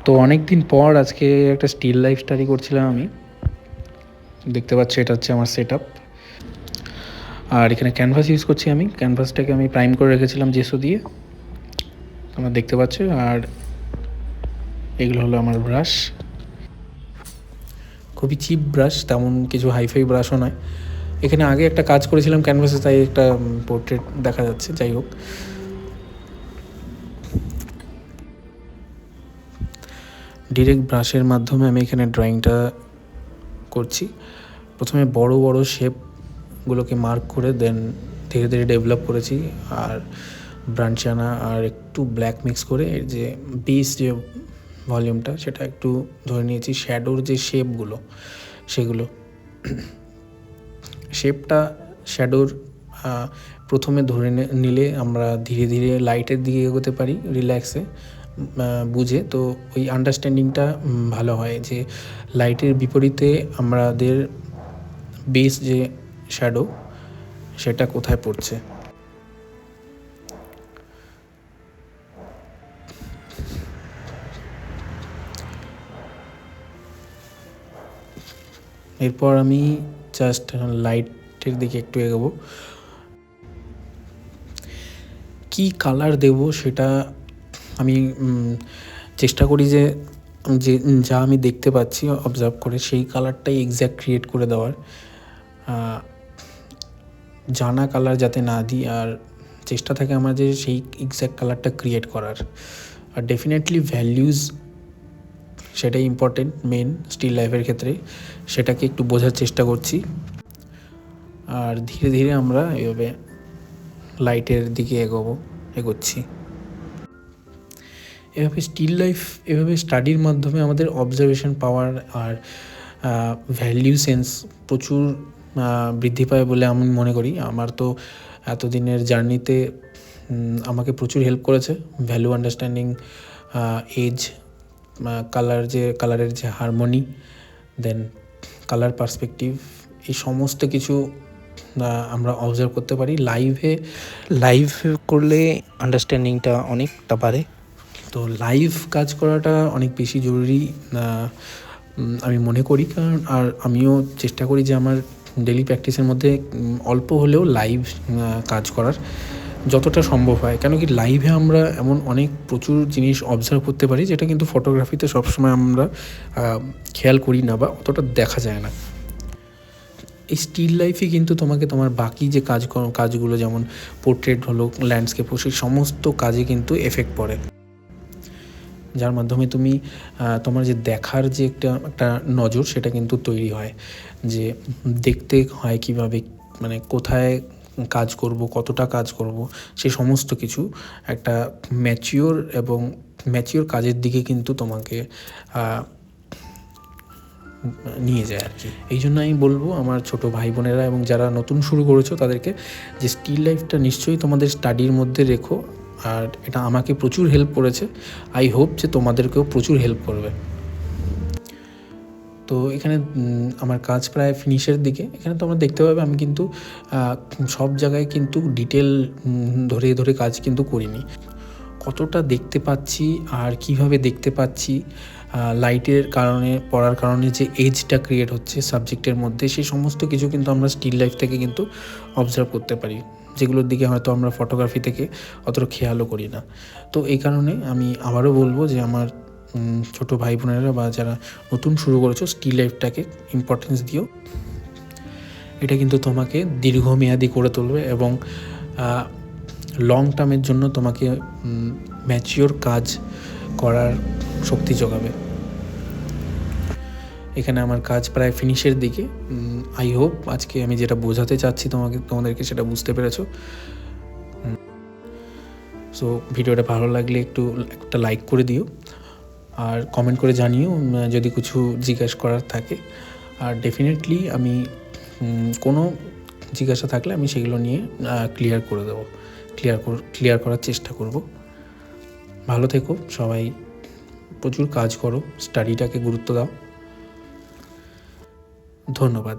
তো অনেক দিন পর আজকে একটা স্টিল লাইফ স্টাডি করছিলাম আমি। দেখতে পাচ্ছ এটা হচ্ছে আমার সেট আপ। আর এখানে ক্যানভাস ইউজ করছি আমি। ক্যানভাসটাকে আমি প্রাইম করে রেখেছিলাম জেসো দিয়ে, তোমরা দেখতে পাচ্ছ। আর এগুলো হলো আমার ব্রাশ, খুবই চিপ ব্রাশ, তেমন কিছু হাইফাই ব্রাশও নয়। এখানে আগে একটা কাজ করেছিলাম ক্যানভাসে, তাই একটা পোর্ট্রেট দেখা যাচ্ছে। যাই হোক, ডিরেক্ট ব্রাশের মাধ্যমে আমি এখানে ড্রয়িংটা করছি। প্রথমে বড় বড় শেপগুলোকে মার্ক করে দেন ধীরে ধীরে ডেভেলপ করেছি। আর ব্রাঞ্চানা আর একটু ব্ল্যাক মিক্স করে এর যে বেস যে ভলিউমটা সেটা একটু ধরে নিয়েছি। শ্যাডোর যে শেপগুলো সেগুলো শ্যাডোর প্রথমে ধরে নিলে আমরা ধীরে ধীরে লাইটের দিকে এগোতে পারি রিল্যাক্সে বুঝে। তো ওই আন্ডারস্ট্যান্ডিংটা ভালো হয় যে লাইটের বিপরীতে আমাদের বেস যে শ্যাডো সেটা কোথায় পড়ছে। এরপর আমি জাস্ট লাইটের দিকে একটু এগোবো। কি কালার দেব সেটা আমি চেষ্টা করি যে যা আমি দেখতে পাচ্ছি অবজার্ভ করে সেই কালারটাই এক্স্যাক্ট ক্রিয়েট করে দেওয়ার। জানা কালার যাতে না দিই, আর চেষ্টা থাকে আমার যে সেই এক্স্যাক্ট কালারটা ক্রিয়েট করার। আর ডেফিনেটলি ভ্যালিউজ সেটাই ইম্পর্টেন্ট, মেন স্টিল লাইফের ক্ষেত্রে সেটাকে একটু বোঝার চেষ্টা করছি। আর ধীরে ধীরে আমরা এভাবে লাইটের দিকে এগোচ্ছি। এভাবে স্টিল লাইফ এভাবে স্টাডির মাধ্যমে আমাদের অবজারভেশন পাওয়ার আর ভ্যালিউ সেন্স প্রচুর বৃদ্ধি পায় বলে আমি মনে করি। আমার তো এতদিনের জার্নিতে আমাকে প্রচুর হেল্প করেছে ভ্যালু আন্ডারস্ট্যান্ডিং, এজ, কালারের যে হারমোনি, দেন কালার পার্সপেক্টিভ, এই সমস্ত কিছু আমরা অবজার্ভ করতে পারি লাইভ করলে আন্ডারস্ট্যান্ডিংটা অনেকটা বাড়ে। তো লাইভ কাজ করাটা অনেক বেশি জরুরি আমি মনে করি। কারণ আর আমিও চেষ্টা করি যে আমার ডেলি প্র্যাকটিসের মধ্যে অল্প হলেও লাইভ কাজ করার যতটা সম্ভব হয়। কেন কি লাইভে আমরা এমন প্রচুর জিনিস অবজার্ভ করতে পারি যেটা কিন্তু ফটোগ্রাফিতে সবসময় আমরা খেয়াল করি না বা অতটা দেখা যায় না। এই স্টিল লাইফে কিন্তু তোমাকে তোমার বাকি যে কাজগুলো যেমন পোর্ট্রেট হলো, ল্যান্ডস্কেপ হলো, সেই সমস্ত কাজে কিন্তু এফেক্ট পড়ে, যার মাধ্যমে তুমি তোমার যে দেখার যে একটা নজর সেটা কিন্তু তৈরি হয়। যে দেখতে হয় কীভাবে, মানে কোথায় কাজ করব, কতটা কাজ করব, সে সমস্ত কিছু একটা ম্যাচিওর কাজের দিকে কিন্তু তোমাকে নিয়ে যায় আর কি। এই জন্য আমি বলবো আমার ছোটো ভাই বোনেরা এবং যারা নতুন শুরু করেছো তাদেরকে যে স্টিল লাইফটা নিশ্চয়ই তোমাদের স্টাডির মধ্যে রেখো। আর এটা আমাকে প্রচুর হেল্প করেছে, আই হোপ যে তোমাদেরকেও প্রচুর হেল্প করবে। তো এখানে আমার কাজ প্রায় ফিনিশের দিকে। এখানে তোমরা দেখতে পাবে আমি কিন্তু সব জায়গায় কিন্তু ডিটেল ধরে ধরে কাজ কিন্তু করিনি। কতটা দেখতে পাচ্ছি আর কিভাবে দেখতে পাচ্ছি, লাইটের পড়ার কারণে যে এজটা ক্রিয়েট হচ্ছে সাবজেক্টের মধ্যে, সেই সমস্ত কিছু কিন্তু আমরা স্টিল লাইফ থেকে কিন্তু অবজার্ভ করতে পারি, যেগুলোর দিকে হয়তো আমরা ফটোগ্রাফি থেকে অতটা খেয়ালও করি না। তো এই কারণে আমি আবারও বলবো যে আমার ছোটো ভাই বোনেরা বা যারা নতুন শুরু করেছো, স্টিল লাইফটাকে ইম্পর্টেন্স দিও। এটা কিন্তু তোমাকে দীর্ঘমেয়াদী করে তুলবে এবং লং টার্মের জন্য তোমাকে ম্যাচিওর কাজ করার শক্তি যোগাবে। এখানে আমার কাজ প্রায় ফিনিশের দিকে। আই হোপ আজকে আমি যেটা বোঝাতে চাচ্ছি তোমাদেরকে সেটা বুঝতে পেরেছো। সো ভিডিওটা ভালো লাগলে একটা লাইক করে দিও আর কমেন্ট করে জানিও যদি কিছু জিজ্ঞাসা করার থাকে। আর ডেফিনেটলি আমি কোনো জিজ্ঞাসা থাকলে আমি সেগুলো নিয়ে ক্লিয়ার করে দেবো, ক্লিয়ার করার চেষ্টা করব। ভালো থেকো সবাই, প্রচুর কাজ করো, স্টাডিটাকে গুরুত্ব দাও। ধন্যবাদ।